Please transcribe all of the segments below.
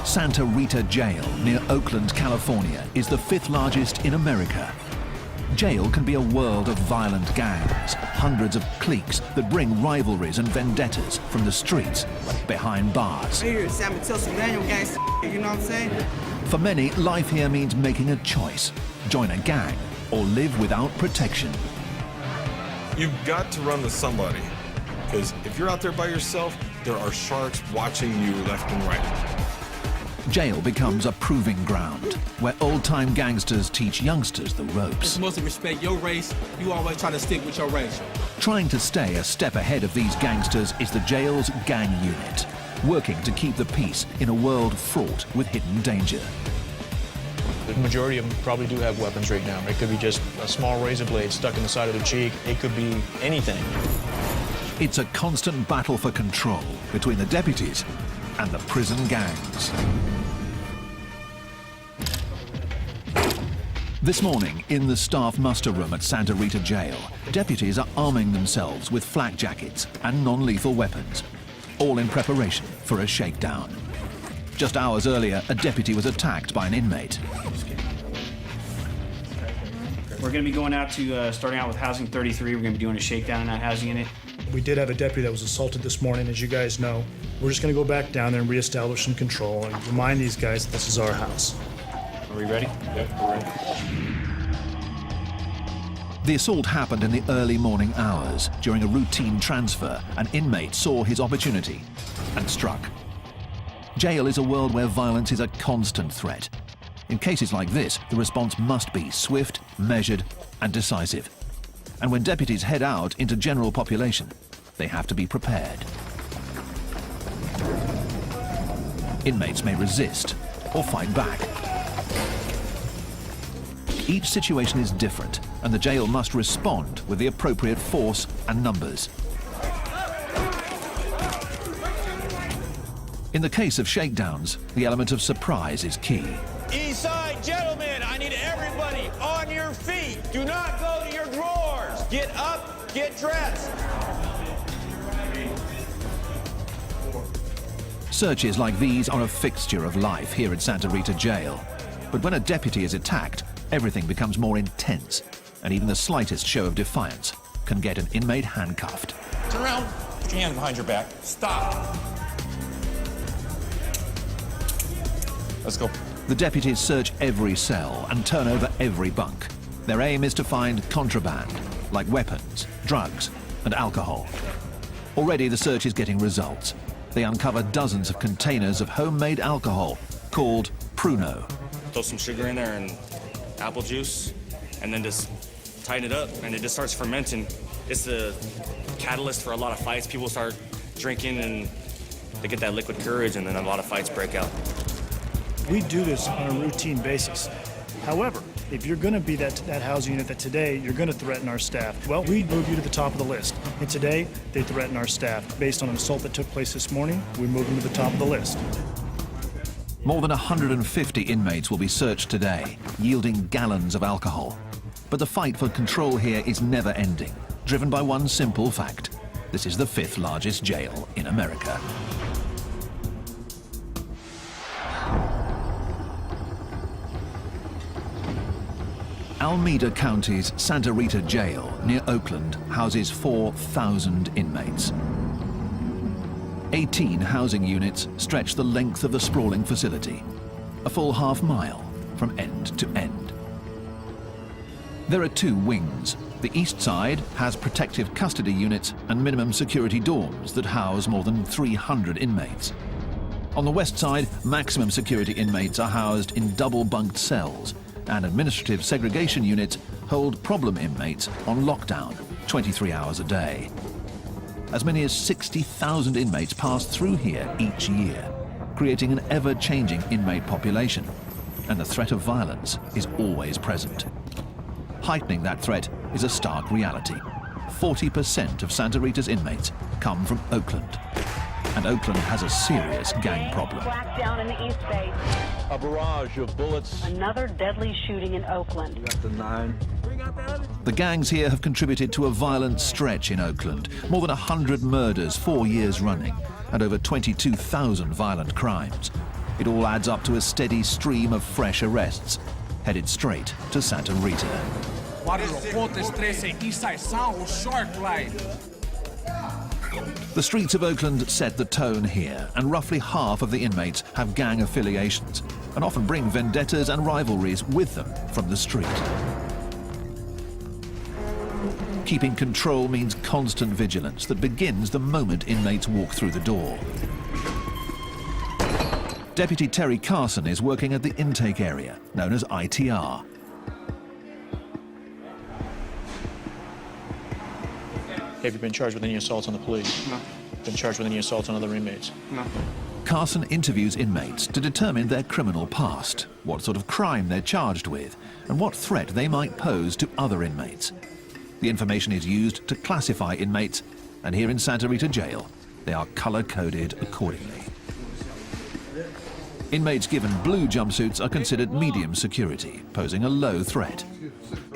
Santa Rita Jail near Oakland, California is the 5th largest in America. Jail can be a world of violent gangs, hundreds of cliques that bring rivalries and vendettas from the streets behind bars. Here, San Matteson manual gangster, you know what I'm saying? For many, life here means making a choice: join a gang or live without protection. You've got to run with somebody, because if you're out there by yourself, there are sharks watching you left and right. Jail becomes a proving ground where old-time gangsters teach youngsters the ropes. Just mostly respect your race. You always try to stick with your race. Trying to stay a step ahead of these gangsters is the jail's gang unit, working to keep the peace in a world fraught with hidden danger. The majority of them probably do have weapons right now. It could be just a small razor blade stuck in the side of the cheek. It could be anything. It's a constant battle for control between the deputies and the prison gangs. This morning, in the staff muster room at Santa Rita Jail, deputies are arming themselves with flak jackets and non-lethal weapons, all in preparation for a shakedown. Just hours earlier, a deputy was attacked by an inmate. We're going to be going out to, starting out with Housing 33. We're going to be doing a shakedown in that housing unit. We did have a deputy that was assaulted this morning, as you guys know. We're just going to go back down there and reestablish some control and remind these guys that this is our house. Are we ready? Yep, we're ready. The assault happened in the early morning hours. During a routine transfer, an inmate saw his opportunity and struck. Jail is a world where violence is a constant threat. In cases like this, the response must be swift, measured, and decisive. And when deputies head out into general population, they have to be prepared. Inmates may resist or fight back. Each situation is different, and the jail must respond with the appropriate force and numbers. In the case of shakedowns, the element of surprise is key. East side, gentlemen, I need everybody on your feet. Do not go to your drawers. Get up, get dressed. Searches like these are a fixture of life here at Santa Rita Jail. But when a deputy is attacked, everything becomes more intense, and even the slightest show of defiance can get an inmate handcuffed. Turn around, put your hands behind your back. Stop. Let's go. The deputies search every cell and turn over every bunk. Their aim is to find contraband, like weapons, drugs, and alcohol. Already the search is getting results. They uncover dozens of containers of homemade alcohol called Pruno. Throw some sugar in there and apple juice, and then just tighten it up, and it just starts fermenting. It's the catalyst for a lot of fights. People start drinking, and they get that liquid courage, and then a lot of fights break out. We do this on a routine basis. However, if you're going to be that housing unit that today you're going to threaten our staff, well, we move you to the top of the list. And today, they threaten our staff. Based on an assault that took place this morning, we move them to the top of the list. More than 150 inmates will be searched today, yielding gallons of alcohol. But the fight for control here is never ending, driven by one simple fact. This is the 5th largest jail in America. Alameda County's Santa Rita Jail near Oakland houses 4,000 inmates. 18 housing units stretch the length of the sprawling facility, a full half-mile from end to end. There are 2 wings. The east side has protective custody units and minimum security dorms that house more than 300 inmates. On the west side, maximum security inmates are housed in double-bunked cells, and administrative segregation units hold problem inmates on lockdown 23 hours a day. As many as 60,000 inmates pass through here each year, creating an ever-changing inmate population, and the threat of violence is always present. Heightening that threat is a stark reality. 40% of Santa Rita's inmates come from Oakland, and Oakland has a serious gang problem. Black down in the East Bay. A barrage of bullets. Another deadly shooting in Oakland. Got the 9. The gangs here have contributed to a violent stretch in Oakland. More than 100 murders 4 years running, and over 22,000 violent crimes. It all adds up to a steady stream of fresh arrests, headed straight to Santa Rita. The streets of Oakland set the tone here, and roughly half of the inmates have gang affiliations and often bring vendettas and rivalries with them from the street. Keeping control means constant vigilance that begins the moment inmates walk through the door. Deputy Terry Carson is working at the intake area, known as ITR. Have you been charged with any assaults on the plea? No. Been charged with any assaults on other inmates? No. Carson interviews inmates to determine their criminal past, what sort of crime they're charged with, and what threat they might pose to other inmates. The information is used to classify inmates, and here in Santa Rita Jail, they are color-coded accordingly. Inmates given blue jumpsuits are considered medium security, posing a low threat.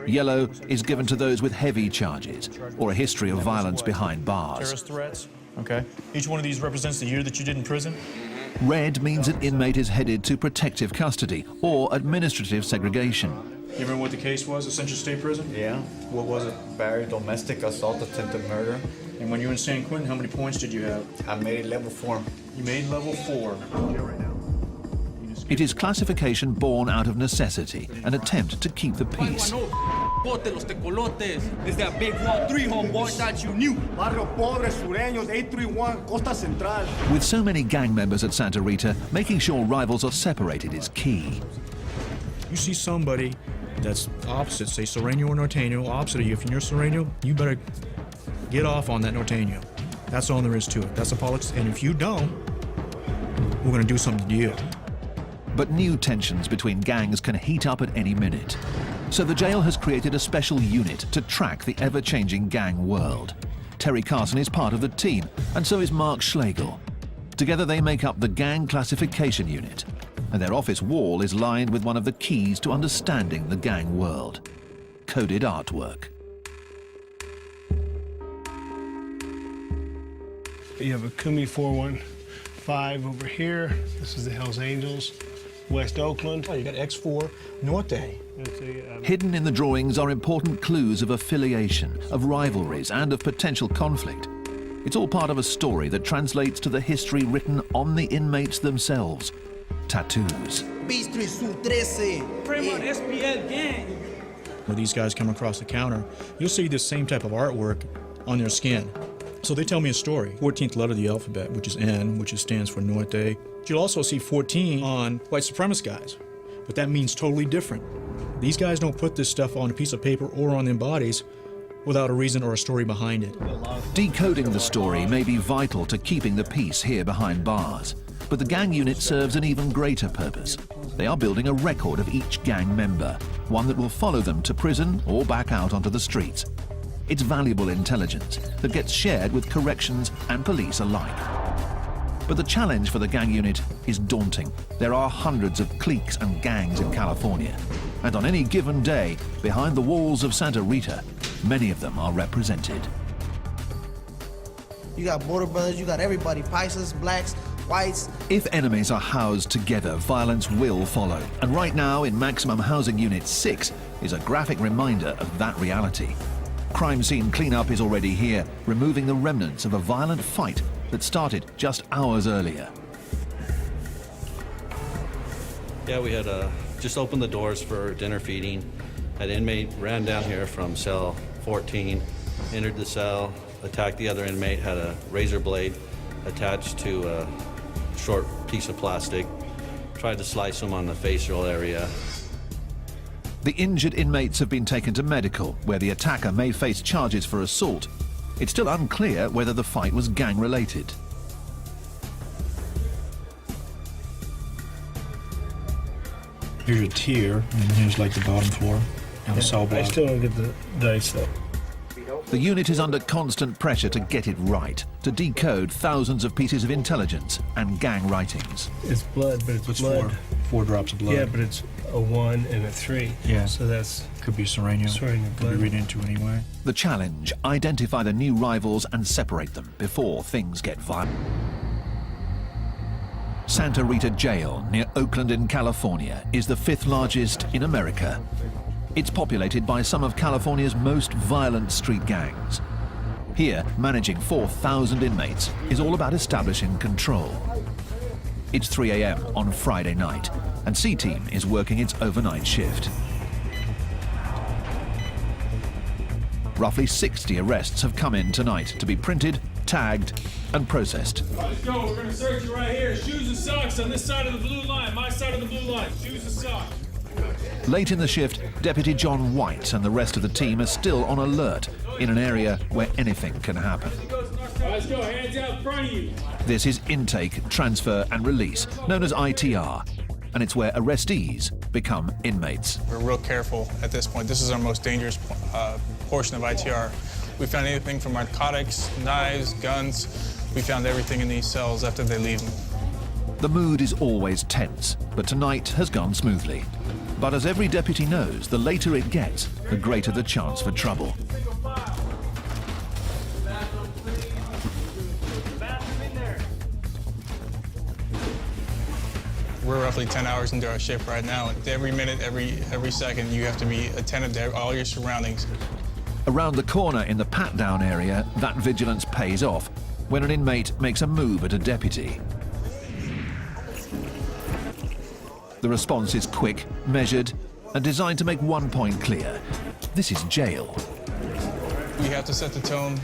Yellow is given to those with heavy charges or a history of violence behind bars. Terrorist threats? Okay. Each one of these represents the year that you did in prison? Red means an inmate is headed to protective custody or administrative segregation. You remember what the case was at Central State Prison? Yeah. What was it? Barry, domestic assault, attempted murder. And when you were in San Quentin, how many points did you have? I made it level 4. You made level 4. It is classification born out of necessity, an attempt to keep the peace. It's that big 1-3 homeboy that you knew. Barrio Pobre, Sureños, 831, Costa Central. With so many gang members at Santa Rita, making sure rivals are separated is key. You see somebody that's opposite, say Sureño or Norteño, opposite of you. If you're Sureño, you better get off on that Norteño. That's all there is to it. That's the politics. And if you don't, we're going to do something to you. But new tensions between gangs can heat up at any minute. So the jail has created a special unit to track the ever-changing gang world. Terry Carson is part of the team, and so is Mark Schlegel. Together they make up the Gang Classification Unit, and their office wall is lined with one of the keys to understanding the gang world: coded artwork. You have a Kumi 415 over here. This is the Hells Angels. West Oakland. Oh, you got X4 Norte. Hidden in the drawings are important clues of affiliation, of rivalries, and of potential conflict. It's all part of a story that translates to the history written on the inmates themselves: tattoos. When these guys come across the counter, you'll see the same type of artwork on their skin. So they tell me a story. 14th letter of the alphabet, which is N, which stands for Norte. You'll also see 14 on white supremacist guys, but that means totally different. These guys don't put this stuff on a piece of paper or on their bodies without a reason or a story behind it. Decoding the story may be vital to keeping the peace here behind bars, but the gang unit serves an even greater purpose. They are building a record of each gang member, one that will follow them to prison or back out onto the streets. It's valuable intelligence that gets shared with corrections and police alike. But the challenge for the gang unit is daunting. There are hundreds of cliques and gangs in California, and on any given day, behind the walls of Santa Rita, many of them are represented. You got border brothers, you got everybody, Paisas, blacks, whites. If enemies are housed together, violence will follow. And right now, in Maximum Housing Unit 6, is a graphic reminder of that reality. Crime scene cleanup is already here, removing the remnants of a violent fight that started just hours earlier. Yeah, we had just opened the doors for dinner feeding. An inmate ran down here from cell 14, entered the cell, attacked the other inmate, had a razor blade attached to a short piece of plastic, tried to slice him on the facial area. The injured inmates have been taken to medical, where the attacker may face charges for assault. It's still unclear whether the fight was gang-related. Here's a tier, and here's like the bottom floor. And the cell block. I still don't get the dice though. The unit is under constant pressure to get it right, to decode thousands of pieces of intelligence and gang writings. It's blood, but it's blood. Four drops of blood. Yeah, but it's a 1 and a 3. Yeah. So that's... Could be Sureño. Could be read into anyway. The challenge: identify the new rivals and separate them before things get violent. Santa Rita Jail near Oakland in California is the 5th largest in America. It's populated by some of California's most violent street gangs. Here, managing 4,000 inmates is all about establishing control. It's 3 a.m. on Friday night, and C-Team is working its overnight shift. Roughly 60 arrests have come in tonight to be printed, tagged, and processed. Let's go. We're going to search you right here. Shoes and socks on this side of the blue line. My side of the blue line. Shoes and socks. Late in the shift, Deputy John White and the rest of the team are still on alert in an area where anything can happen. Let's go. Hands out in front of you. This is intake, transfer, and release, known as ITR, and it's where arrestees become inmates. We're real careful at this point. This is our most dangerous portion of ITR. We found anything from narcotics, knives, guns. We found everything in these cells after they leave them. The mood is always tense, but tonight has gone smoothly. But as every deputy knows, the later it gets, the greater the chance for trouble. We're roughly 10 hours into our shift right now. Every minute, every second, you have to be attentive to all your surroundings. Around the corner in the pat-down area, that vigilance pays off when an inmate makes a move at a deputy. The response is quick, measured, and designed to make one point clear. This is jail. We have to set the tone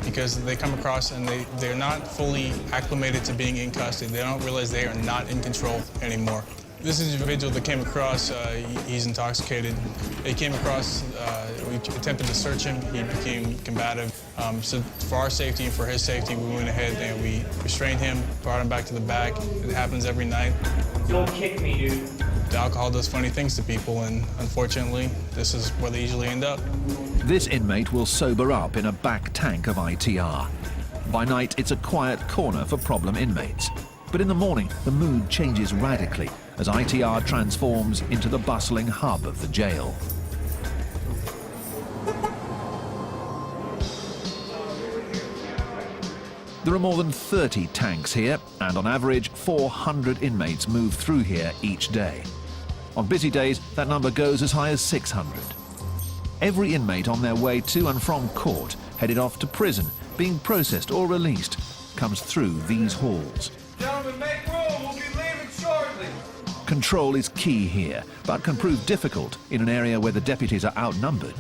because they come across and they're not fully acclimated to being in custody. They don't realize they are not in control anymore. This individual that came across, he's intoxicated. They came across, we attempted to search him. He became combative. So for our safety and for his safety, we went ahead and we restrained him, brought him back to the back. It happens every night. Don't kick me, dude. The alcohol does funny things to people, and unfortunately, this is where they usually end up. This inmate will sober up in a back tank of ITR. By night, it's a quiet corner for problem inmates. But in the morning, the mood changes radically as ITR transforms into the bustling hub of the jail. There are more than 30 tanks here, and on average, 400 inmates move through here each day. On busy days, that number goes as high as 600. Every inmate on their way to and from court, headed off to prison, being processed or released, comes through these halls. Gentlemen, make room. We'll be leaving shortly. Control is key here, but can prove difficult in an area where the deputies are outnumbered.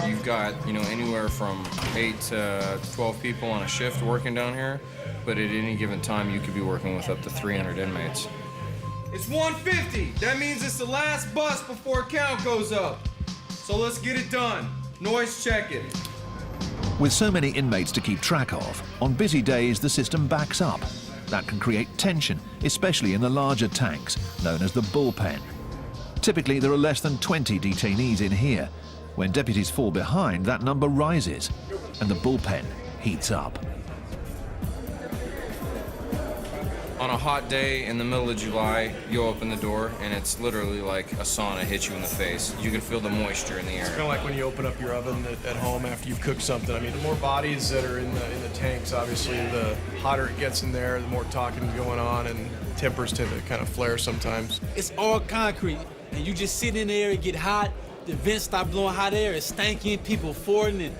You've got, anywhere from 8 to 12 people on a shift working down here, but at any given time, you could be working with up to 300 inmates. It's 1:50. That means it's the last bus before count goes up. So let's get it done. Noise check it. With so many inmates to keep track of, on busy days the system backs up. That can create tension, especially in the larger tanks, known as the bullpen. Typically there are less than 20 detainees in here. When deputies fall behind, that number rises, and the bullpen heats up. On a hot day in the middle of July, you open the door and it's literally like a sauna hits you in the face. You can feel the moisture in the air. It's kind of like when you open up your oven at home after you've cooked something. I mean, the more bodies that are in the tanks, obviously, the hotter it gets in there, the more talking going on, and tempers tend to kind of flare sometimes. It's all concrete, and you just sit in there, it get hot, the vents stop blowing hot air, it's stanking, people farting and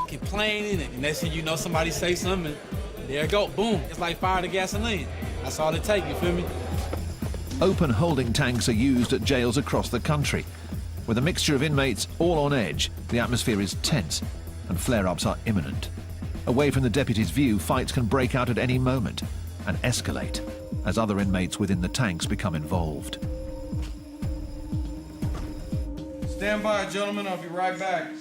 complaining, and next thing you know, somebody say something, and there it go, boom. It's like fire to gasoline. That's all it takes, you feel me? Open holding tanks are used at jails across the country. With a mixture of inmates all on edge, the atmosphere is tense and flare-ups are imminent. Away from the deputy's view, fights can break out at any moment and escalate as other inmates within the tanks become involved. Stand by, gentlemen. I'll be right back.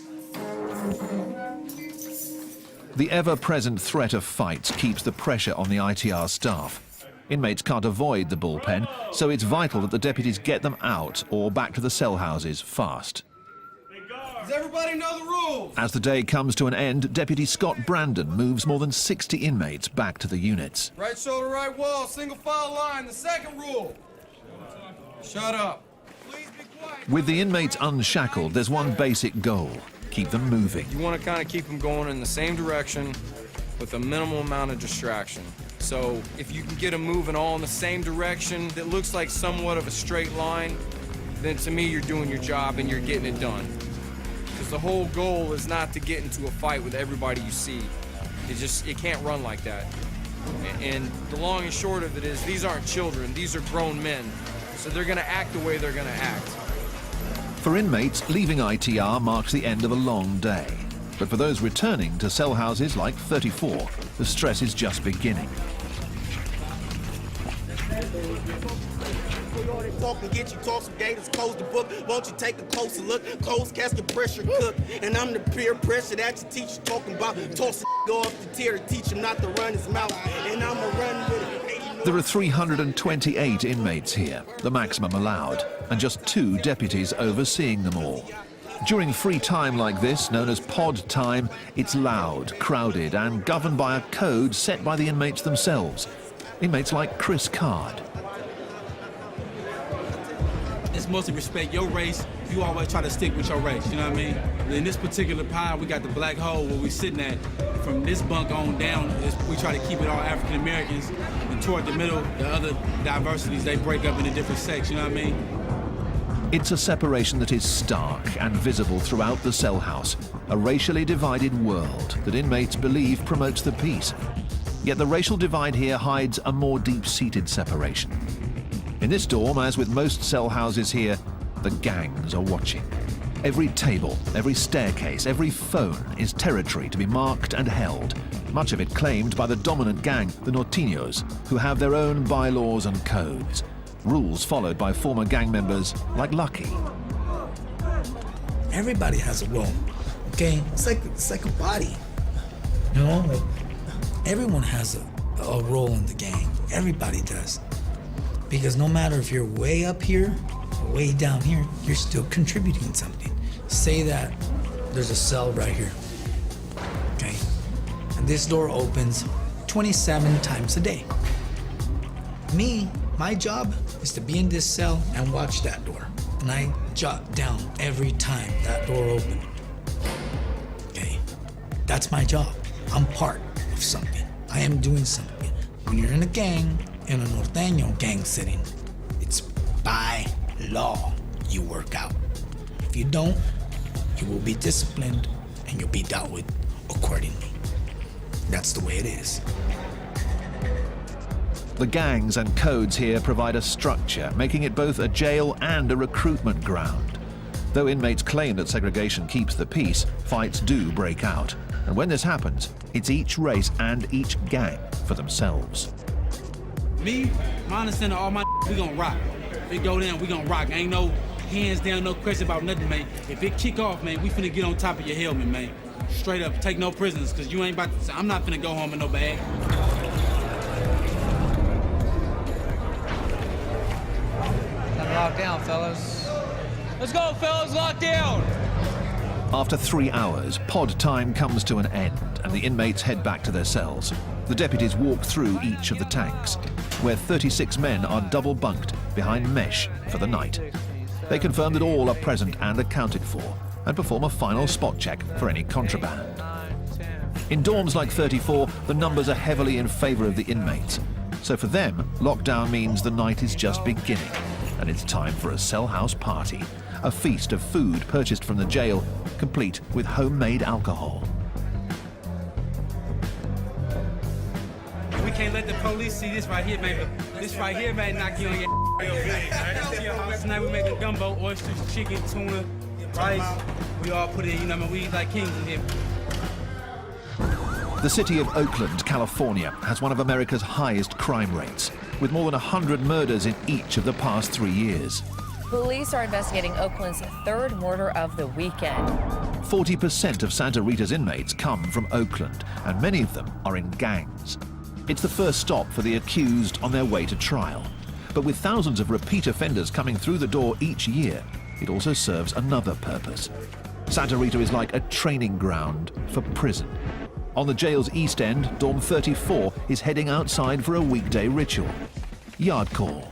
The ever-present threat of fights keeps the pressure on the ITR staff. Inmates can't avoid the bullpen, so it's vital that the deputies get them out or back to the cell houses fast. Does everybody know the rules? As the day comes to an end, Deputy Scott Brandon moves more than 60 inmates back to the units. Right shoulder, right wall, single file line. The second rule. Shut up. Please be quiet. With the inmates unshackled, there's one basic goal: keep them moving. You want to kind of keep them going in the same direction with a minimal amount of distraction. So if you can get them moving all in the same direction that looks like somewhat of a straight line, then to me you're doing your job and you're getting it done. Because the whole goal is not to get into a fight with everybody you see. It can't run like that. And the long and short of it is, these aren't children, these are grown men. So they're gonna act the way they're gonna act. For inmates, leaving ITR marks the end of a long day. But for those returning to cell houses like 34, the stress is just beginning. Walk and get you, talk some gators, close the book. Won't you take a closer look? Closed casket pressure cook. And I'm the peer pressure that your teacher talking about. Toss go off the tier to teach him not to run his mouth. And I'ma run with it. There are 328 inmates here, the maximum allowed, and just 2 deputies overseeing them all. During free time like this, known as pod time, it's loud, crowded, and governed by a code set by the inmates themselves. Inmates like Chris Card. It's mostly respect your race. You always try to stick with your race, you know what I mean? In this particular pile, we got the black hole where we sitting at. From this bunk on down, we try to keep it all African Americans. And toward the middle, the other diversities, they break up into different sects, you know what I mean? It's a separation that is stark and visible throughout the cell house, a racially divided world that inmates believe promotes the peace. Yet the racial divide here hides a more deep-seated separation. In this dorm, as with most cell houses here, the gangs are watching. Every table, every staircase, every phone is territory to be marked and held, much of it claimed by the dominant gang, the Norteños, who have their own bylaws and codes, rules followed by former gang members like Lucky. Everybody has a role, okay? It's like a body, you know? Like, everyone has a role in the gang. Everybody does. Because no matter if you're way up here or way down here, you're still contributing something. Say that there's a cell right here, okay? And this door opens 27 times a day. My job is to be in this cell and watch that door. And I jot down every time that door opened, okay? That's my job. I'm part of something. I am doing something. When you're in a gang, in a Norteño gang setting, it's by law you work out. If you don't, you will be disciplined and you'll be dealt with accordingly. That's the way it is. The gangs and codes here provide a structure, making it both a jail and a recruitment ground. Though inmates claim that segregation keeps the peace, fights do break out. And when this happens, it's each race and each gang for themselves. Me, my understanding, all my we gonna rock. If it go down, we gonna rock. Ain't no hands down, no question about nothing, man. If it kick off, man, we finna get on top of your helmet, man. Straight up, take no prisoners, cause you ain't about to, I'm not finna go home in no bag. Lock down, fellas. Let's go, fellas, lock down! After 3 hours, pod time comes to an end and the inmates head back to their cells. The deputies walk through each of the tanks, where 36 men are double bunked behind mesh for the night. They confirm that all are present and accounted for and perform a final spot check for any contraband. In dorms like 34, the numbers are heavily in favor of the inmates. So for them, lockdown means the night is just beginning and it's time for a cell house party, a feast of food purchased from the jail, complete with homemade alcohol. We can't let the police see this right here, man. This right here, man, knock you on your Tonight we making gumbo, oysters, chicken, tuna, rice. We all put in, you know, I mean, we eat like kings in here. The city of Oakland, California, has one of America's highest crime rates, with more than 100 murders in each of the past 3 years. Police are investigating Oakland's third murder of the weekend. 40% of Santa Rita's inmates come from Oakland, and many of them are in gangs. It's the first stop for the accused on their way to trial. But with thousands of repeat offenders coming through the door each year, it also serves another purpose. Santa Rita is like a training ground for prison. On the jail's east end, Dorm 34 is heading outside for a weekday ritual. Yard call.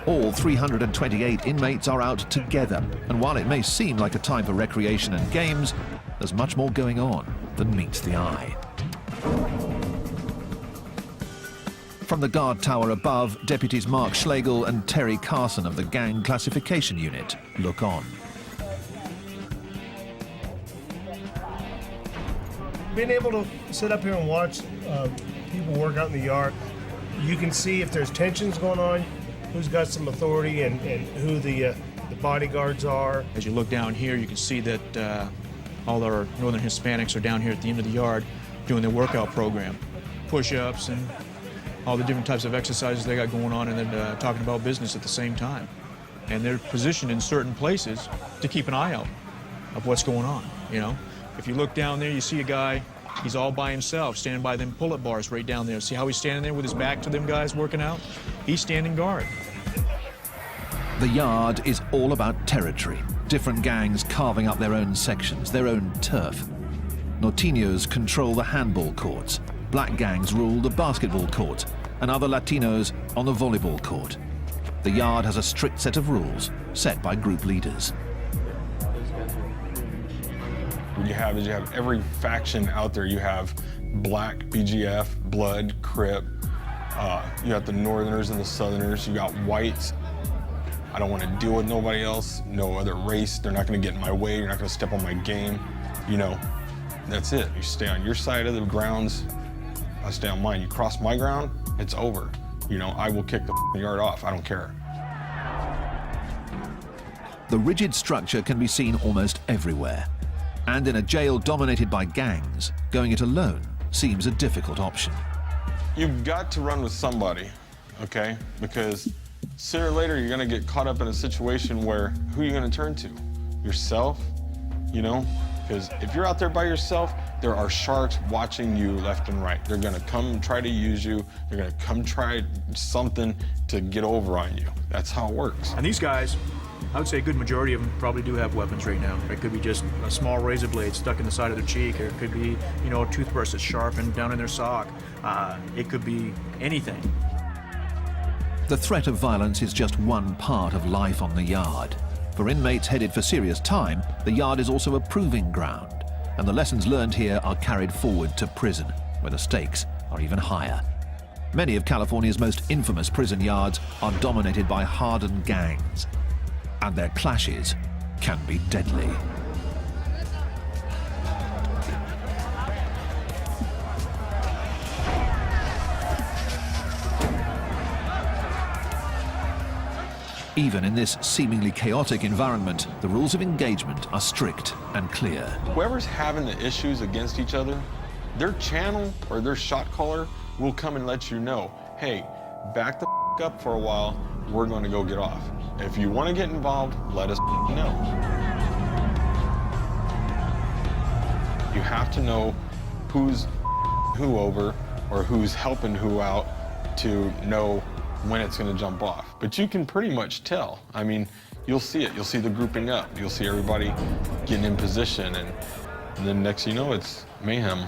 All 328 inmates are out together, and while it may seem like a time for recreation and games, there's much more going on. than meets the eye. From the guard tower above, deputies Mark Schlegel and Terry Carson of the Gang Classification Unit look on. Being able to sit up here and watch people work out in the yard, you can see if there's tensions going on, who's got some authority and who the bodyguards are. As you look down here, you can see that all our Northern Hispanics are down here at the end of the yard doing their workout program. Push-ups and all the different types of exercises they got going on, and then talking about business at the same time. And they're positioned in certain places to keep an eye out of what's going on, you know? If you look down there, you see a guy, he's all by himself, standing by them pull-up bars right down there. See how he's standing there with his back to them guys working out? He's standing guard. The yard is all about territory. Different gangs carving up their own sections, their own turf. Norteños control the handball courts. Black gangs rule the basketball court, and other Latinos on the volleyball court. The yard has a strict set of rules set by group leaders. What you have is you have every faction out there. You have Black, BGF, Blood, Crip. You got the Northerners and the Southerners. You got Whites. I don't want to deal with nobody else, no other race. They're not going to get in my way. You're not going to step on my game. You know, that's it. You stay on your side of the grounds. I stay on mine. You cross my ground, it's over. You know, I will kick the yard off. I don't care. The rigid structure can be seen almost everywhere. And in a jail dominated by gangs, going it alone seems a difficult option. You've got to run with somebody, okay? Because sooner or later, you're going to get caught up in a situation where who are you going to turn to? Yourself, you know? Because if you're out there by yourself, there are sharks watching you left and right. They're going to come and try to use you. They're going to come try something to get over on you. That's how it works. And these guys, I would say a good majority of them probably do have weapons right now. It could be just a small razor blade stuck in the side of their cheek, or it could be, you know, a toothbrush that's sharpened down in their sock. It could be anything. The threat of violence is just one part of life on the yard. For inmates headed for serious time, the yard is also a proving ground, and the lessons learned here are carried forward to prison, where the stakes are even higher. Many of California's most infamous prison yards are dominated by hardened gangs, and their clashes can be deadly. Even in this seemingly chaotic environment, the rules of engagement are strict and clear. Whoever's having the issues against each other, their channel or their shot caller will come and let you know, hey, back the up for a while, we're going to go get off. If you want to get involved, let us know. You have to know who's who over or who's helping who out to know when it's going to jump off. But you can pretty much tell. I mean, you'll see it. You'll see the grouping up. You'll see everybody getting in position, and then next you know, it's mayhem.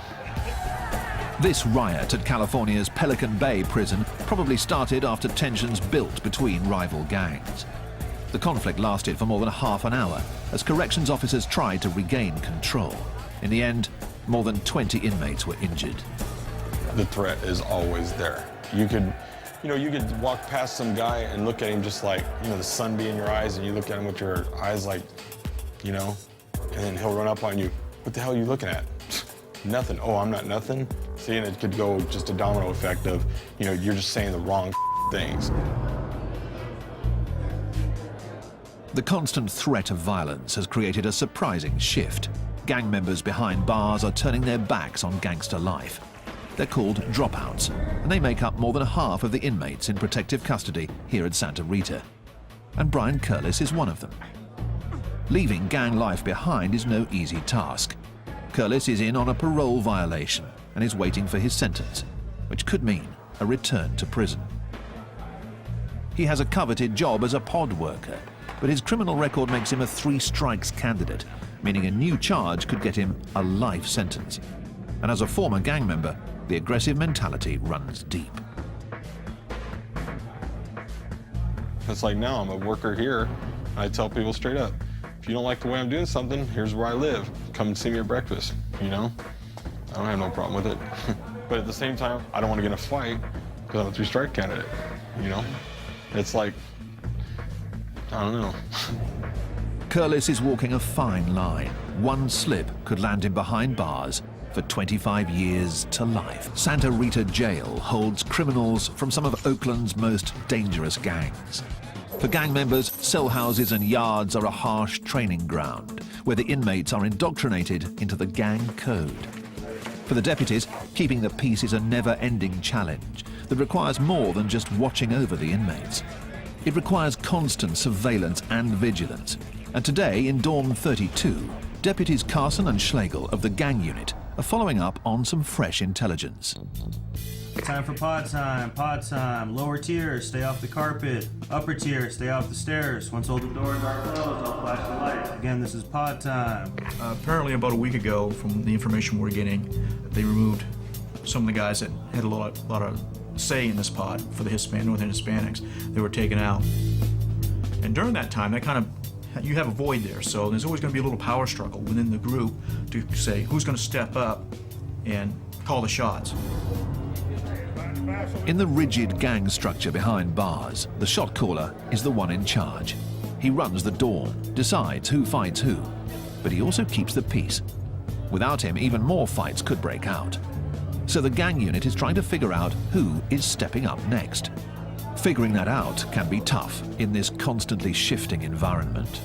This riot at California's Pelican Bay prison probably started after tensions built between rival gangs. The conflict lasted for more than half an hour as corrections officers tried to regain control. In the end, more than 20 inmates were injured. The threat is always there. You could walk past some guy and look at him just like, you know, the sun be in your eyes, and you look at him with your eyes like, you know, and then he'll run up on you. What the hell are you looking at? Nothing. Oh, I'm not nothing. See, and it could go just a domino effect of, you know, you're just saying the wrong things. The constant threat of violence has created a surprising shift. Gang members behind bars are turning their backs on gangster life. They're called dropouts, and they make up more than half of the inmates in protective custody here at Santa Rita. And Brian Curlis is one of them. Leaving gang life behind is no easy task. Curlis is in on a parole violation and is waiting for his sentence, which could mean a return to prison. He has a coveted job as a pod worker, but his criminal record makes him a 3 strikes candidate, meaning a new charge could get him a life sentence. And as a former gang member, the aggressive mentality runs deep. It's like now I'm a worker here, and I tell people straight up, if you don't like the way I'm doing something, here's where I live. Come and see me at breakfast, you know? I don't have no problem with it. But at the same time, I don't want to get in a fight because I'm a three-strike candidate, you know? It's like, I don't know. Curlis is walking a fine line. One slip could land him behind bars for 25 years to life. Santa Rita Jail holds criminals from some of Oakland's most dangerous gangs. For gang members, cell houses and yards are a harsh training ground where the inmates are indoctrinated into the gang code. For the deputies, keeping the peace is a never-ending challenge that requires more than just watching over the inmates. It requires constant surveillance and vigilance. And today, in Dorm 32, deputies Carson and Schlegel of the gang unit are following up on some fresh intelligence. Time for pod time, pod time. Lower tier, stay off the carpet. Upper tier, stay off the stairs. Once all the doors are closed, I'll flash the lights. Again, this is pod time. Apparently about a week ago, from the information we're getting, they removed some of the guys that had a lot of say in this pod for the Northern Hispanics. They were taken out. And during that time, that kind of, you have a void there, so there's always going to be a little power struggle within the group to say who's going to step up and call the shots. In the rigid gang structure behind bars, the shot caller is the one in charge. He runs the dorm, decides who fights who, but he also keeps the peace. Without him, even more fights could break out. So the gang unit is trying to figure out who is stepping up next. Figuring that out can be tough in this constantly shifting environment.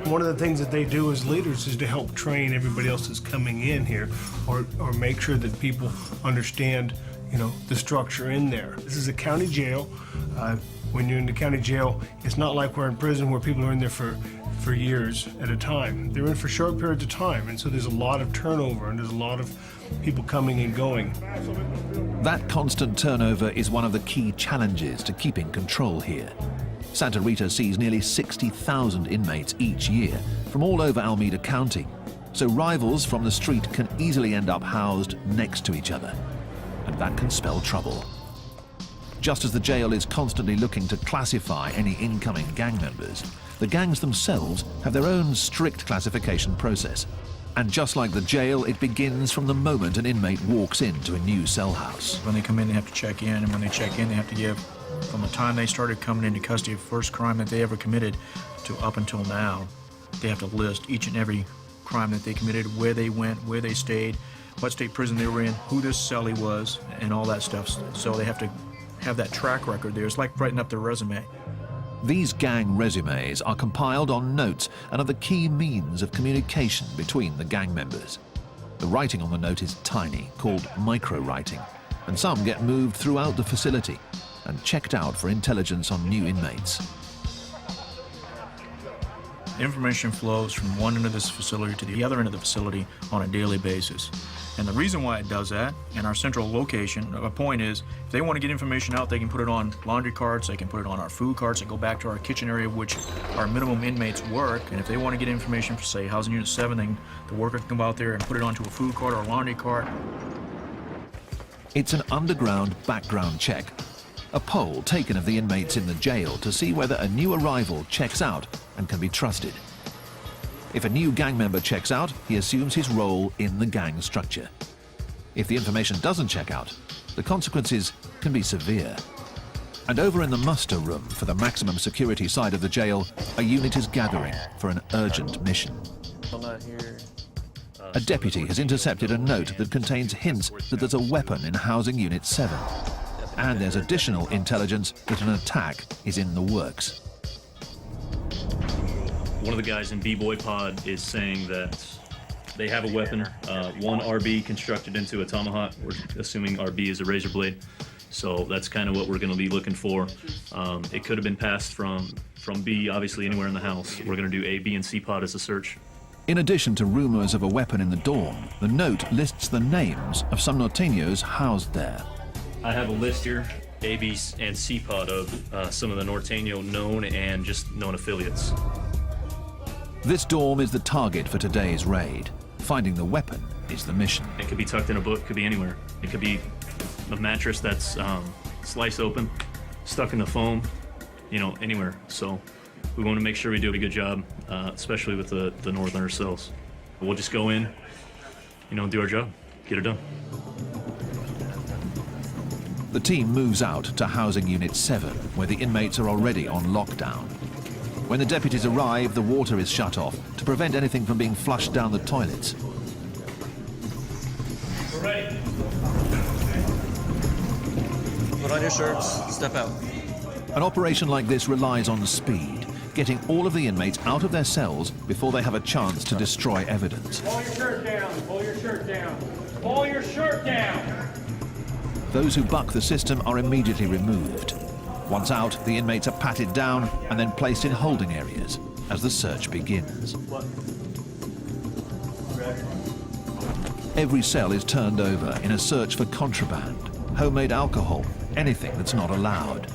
One of the things that they do as leaders is to help train everybody else that's coming in here, or make sure that people understand, you know, the structure in there. This is a county jail. When you're in the county jail, it's not like we're in prison where people are in there for years at a time. They're in for short periods of time, and so there's a lot of turnover and there's a lot of people coming and going. That constant turnover is one of the key challenges to keeping control here. Santa Rita sees nearly 60,000 inmates each year from all over Alameda County, so rivals from the street can easily end up housed next to each other, and that can spell trouble. Just as the jail is constantly looking to classify any incoming gang members, the gangs themselves have their own strict classification process. And just like the jail, it begins from the moment an inmate walks into a new cell house. When they come in, they have to check in, and when they check in, they have to give, from the time they started coming into custody of the first crime that they ever committed to up until now, they have to list each and every crime that they committed, where they went, where they stayed, what state prison they were in, who this cellie was, and all that stuff. So they have to have that track record there. It's like writing up their resume. These gang resumes are compiled on notes and are the key means of communication between the gang members. The writing on the note is tiny, called micro-writing, and some get moved throughout the facility and checked out for intelligence on new inmates. Information flows from one end of this facility to the other end of the facility on a daily basis. And the reason why it does that, and our central location, a point is, if they want to get information out, they can put it on laundry carts, they can put it on our food carts, and go back to our kitchen area, which our minimum inmates work. And if they want to get information for, say, Housing Unit 7, then the worker can go out there and put it onto a food cart or a laundry cart. It's an underground background check, a poll taken of the inmates in the jail to see whether a new arrival checks out and can be trusted. If a new gang member checks out, he assumes his role in the gang structure. If the information doesn't check out, the consequences can be severe. And over in the muster room for the maximum security side of the jail, a unit is gathering for an urgent mission. A deputy has intercepted a note that contains hints that there's a weapon in Housing Unit 7. And there's additional intelligence that an attack is in the works. One of the guys in B-Boy Pod is saying that they have a weapon, one RB constructed into a tomahawk. We're assuming RB is a razor blade. So that's kind of what we're going to be looking for. It could have been passed from B, obviously anywhere in the house. We're going to do A, B, and C pod as a search. In addition to rumors of a weapon in the dorm, the note lists the names of some Norteños housed there. I have a list here, A, B, and C pod of some of the Norteño known and just known affiliates. This dorm is the target for today's raid. Finding the weapon is the mission. It could be tucked in a book, could be anywhere. It could be a mattress that's sliced open, stuck in the foam, you know, anywhere. So we want to make sure we do a good job, especially with the northerner cells. We'll just go in, do our job, get it done. The team moves out to Housing Unit 7, where the inmates are already on lockdown. When the deputies arrive, the water is shut off to prevent anything from being flushed down the toilets. We're ready. Put on your shirts, step out. An operation like this relies on speed, getting all of the inmates out of their cells before they have a chance to destroy evidence. Pull your shirt down, pull your shirt down, pull your shirt down. Those who buck the system are immediately removed. Once out, the inmates are patted down and then placed in holding areas as the search begins. Every cell is turned over in a search for contraband, homemade alcohol, anything that's not allowed.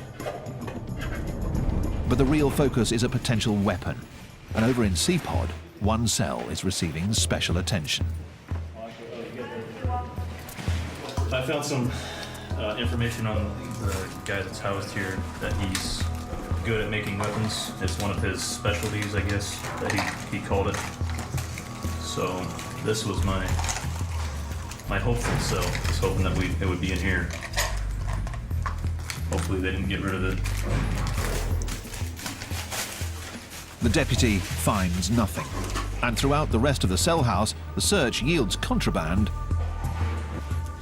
But the real focus is a potential weapon. And over in C-Pod, one cell is receiving special attention. I found some information on the guy that's housed here that he's good at making weapons. It's one of his specialties, I guess, that he called it. So this was my hopeful cell. I was hoping that it would be in here. Hopefully they didn't get rid of it. The deputy finds nothing. And throughout the rest of the cell house, the search yields contraband.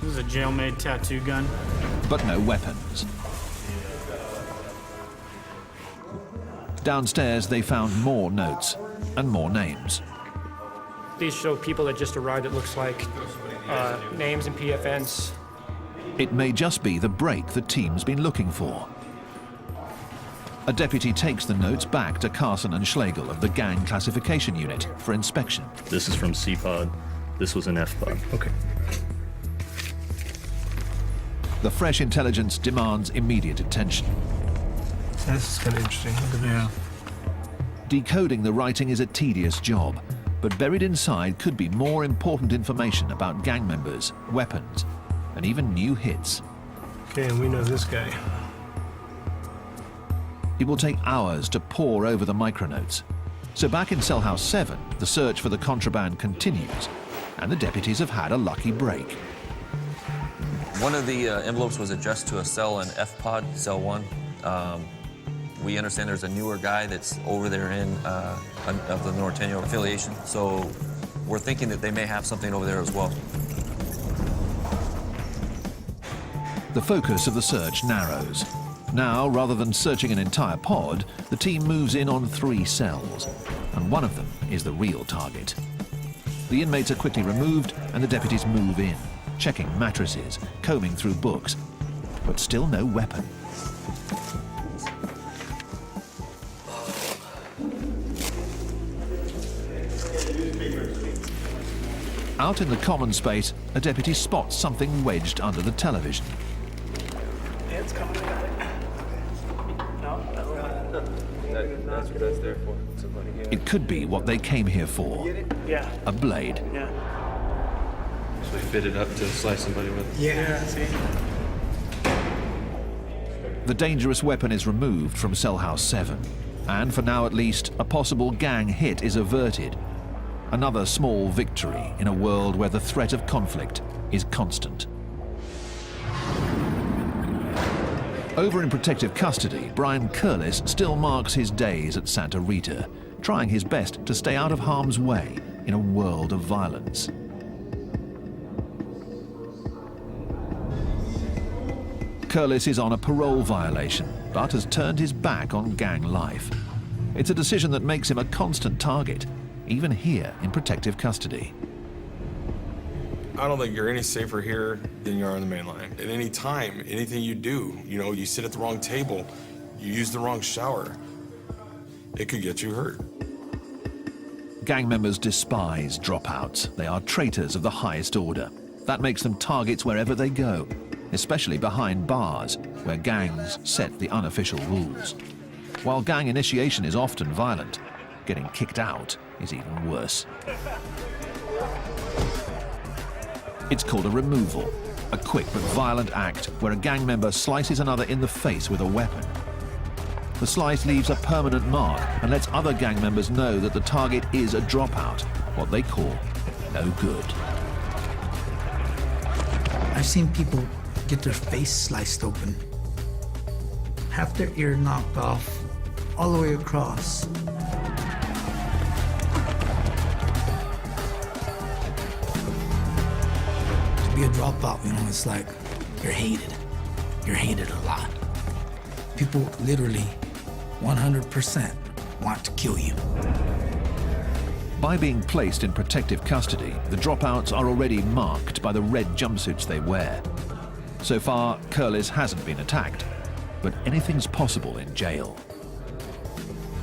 This is a jail-made tattoo gun. But no weapons. Downstairs, they found more notes and more names. These show people that just arrived, it looks like, names and PFNs. It may just be the break the team's been looking for. A deputy takes the notes back to Carson and Schlegel of the Gang Classification Unit for inspection. This is from C-Pod. This was an F-Pod. Okay. The fresh intelligence demands immediate attention. This is kind of interesting. Look at that. Decoding the writing is a tedious job, but buried inside could be more important information about gang members, weapons, and even new hits. Okay, and we know this guy. It will take hours to pore over the micronotes. So back in Cell House 7, the search for the contraband continues, and the deputies have had a lucky break. One of the envelopes was addressed to a cell in F-Pod, cell 1. We understand there's a newer guy that's over there of the Norteño affiliation, so we're thinking that they may have something over there as well. The focus of the search narrows. Now, rather than searching an entire pod, the team moves in on 3 cells, and one of them is the real target. The inmates are quickly removed, and the deputies move in, checking mattresses, combing through books, but still no weapon. Out in the common space, a deputy spots something wedged under the television. It's coming. No, that's what that's there for. It could be what they came here for. Yeah. A blade. Yeah. So we fit it up to slice somebody with. Yeah. See? The dangerous weapon is removed from Cell House 7, and for now at least, a possible gang hit is averted. Another small victory in a world where the threat of conflict is constant. Over in protective custody, Brian Curlis still marks his days at Santa Rita, trying his best to stay out of harm's way in a world of violence. Curlis is on a parole violation, but has turned his back on gang life. It's a decision that makes him a constant target, even here in protective custody. I don't think you're any safer here than you are on the main line. At any time, anything you do, you sit at the wrong table, you use the wrong shower, it could get you hurt. Gang members despise dropouts. They are traitors of the highest order. That makes them targets wherever they go, especially behind bars, where gangs set the unofficial rules. While gang initiation is often violent, getting kicked out is even worse. It's called a removal, a quick but violent act where a gang member slices another in the face with a weapon. The slice leaves a permanent mark and lets other gang members know that the target is a dropout, what they call no good. I've seen people get their face sliced open, have their ear knocked off, all the way across. To be a dropout, you know, it's like you're hated. You're hated a lot. People literally 100% want to kill you. By being placed in protective custody, the dropouts are already marked by the red jumpsuits they wear. So far, Curlis hasn't been attacked, but anything's possible in jail.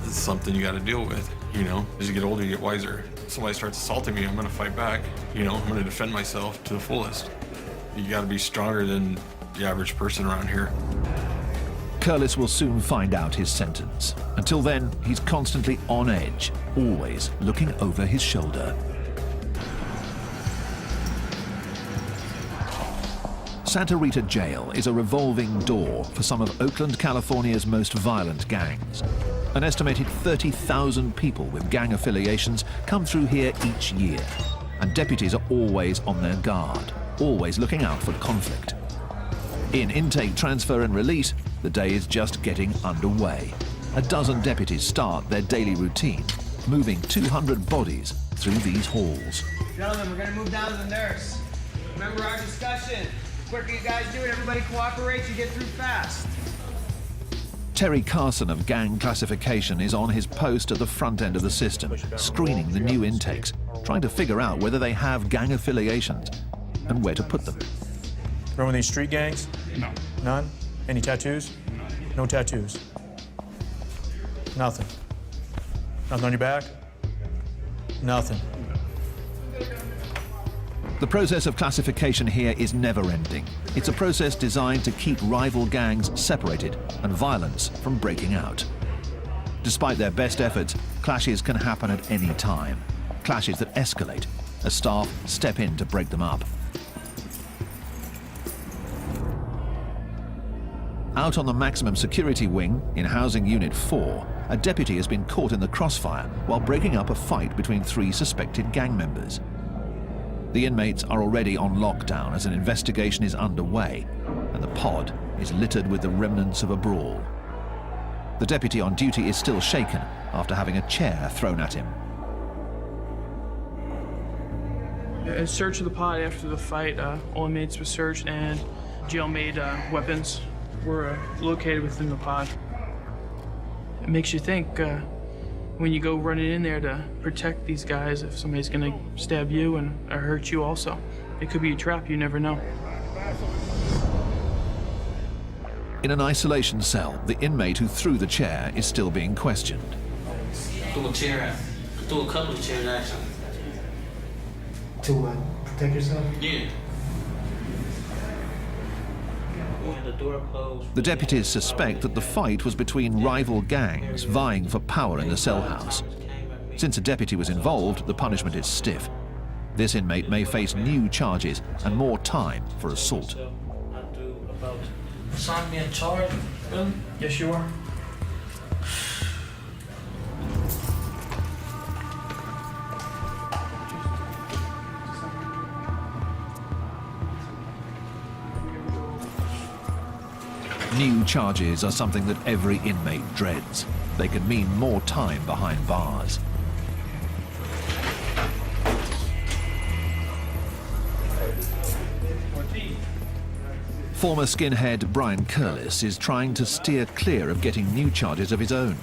It's something you got to deal with, you know? As you get older, you get wiser. If somebody starts assaulting me, I'm going to fight back. You know, I'm going to defend myself to the fullest. You got to be stronger than the average person around here. Curlis will soon find out his sentence. Until then, he's constantly on edge, always looking over his shoulder. Santa Rita Jail is a revolving door for some of Oakland, California's most violent gangs. An estimated 30,000 people with gang affiliations come through here each year, and deputies are always on their guard, always looking out for conflict. In intake, transfer and release, the day is just getting underway. A dozen deputies start their daily routine, moving 200 bodies through these halls. Gentlemen, we're gonna move down to the nurse. Remember our discussion. The quicker you guys do it, everybody cooperates, you get through fast. Terry Carson of Gang Classification is on his post at the front end of the system, screening the new intakes, trying to figure out whether they have gang affiliations and where to put them. Remember these street gangs? No. None? Any tattoos? No tattoos. Nothing. Nothing on your back? Nothing. The process of classification here is never-ending. It's a process designed to keep rival gangs separated and violence from breaking out. Despite their best efforts, clashes can happen at any time. Clashes that escalate as staff step in to break them up. Out on the maximum security wing, in Housing Unit 4, a deputy has been caught in the crossfire while breaking up a fight between 3 suspected gang members. The inmates are already on lockdown as an investigation is underway, and the pod is littered with the remnants of a brawl. The deputy on duty is still shaken after having a chair thrown at him. A search of the pod after the fight, all inmates were searched and jail-made weapons were located within the pod. It makes you think when you go running in there to protect these guys, if somebody's gonna stab you and or hurt you also. It could be a trap, you never know. In an isolation cell, the inmate who threw the chair is still being questioned. I threw a couple of chairs actually. To protect yourself? Yeah. The door closed. The deputies suspect that the fight was between rival gangs vying for power in the cell house. Since a deputy was involved, the punishment is stiff. This inmate may face new charges and more time for assault. Sign me a charge, really? Yes, you are. New charges are something that every inmate dreads. They can mean more time behind bars. Former skinhead Brian Curlis is trying to steer clear of getting new charges of his own.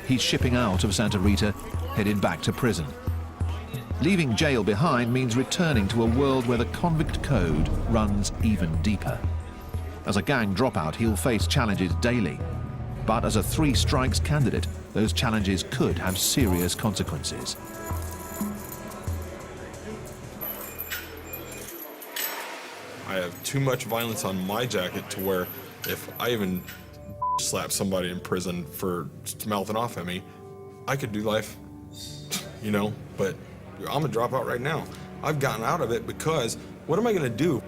He's shipping out of Santa Rita, headed back to prison. Leaving jail behind means returning to a world where the convict code runs even deeper. As a gang dropout, he'll face challenges daily. But as a 3 strikes candidate, those challenges could have serious consequences. I have too much violence on my jacket to where if I even slap somebody in prison for mouthing off at me, I could do life, you know, but I'm a dropout right now. I've gotten out of it because what am I gonna do?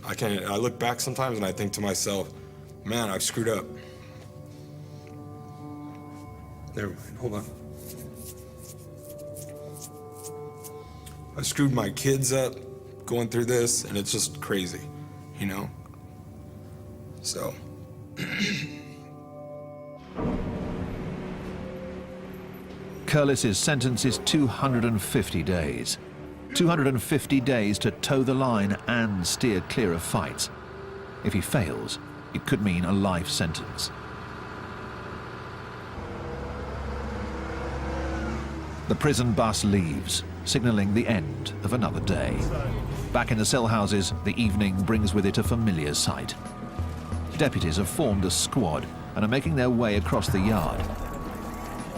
I look back sometimes and I think to myself, man, I've screwed up. Never mind, hold on. I screwed my kids up going through this, and it's just crazy. you know? So. Curlis's sentence is 250 days. 250 days to toe the line and steer clear of fights. If he fails, it could mean a life sentence. The prison bus leaves, signaling the end of another day. Back in the cell houses, the evening brings with it a familiar sight. Deputies have formed a squad and are making their way across the yard.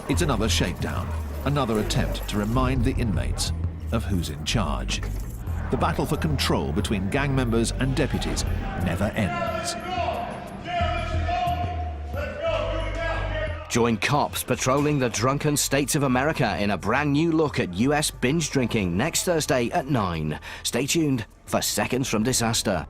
It's another shakedown, another attempt to remind the inmates of who's in charge. The battle for control between gang members and deputies never ends. Join cops patrolling the drunken states of America in a brand new look at US binge drinking next Thursday at 9. Stay tuned for Seconds from Disaster.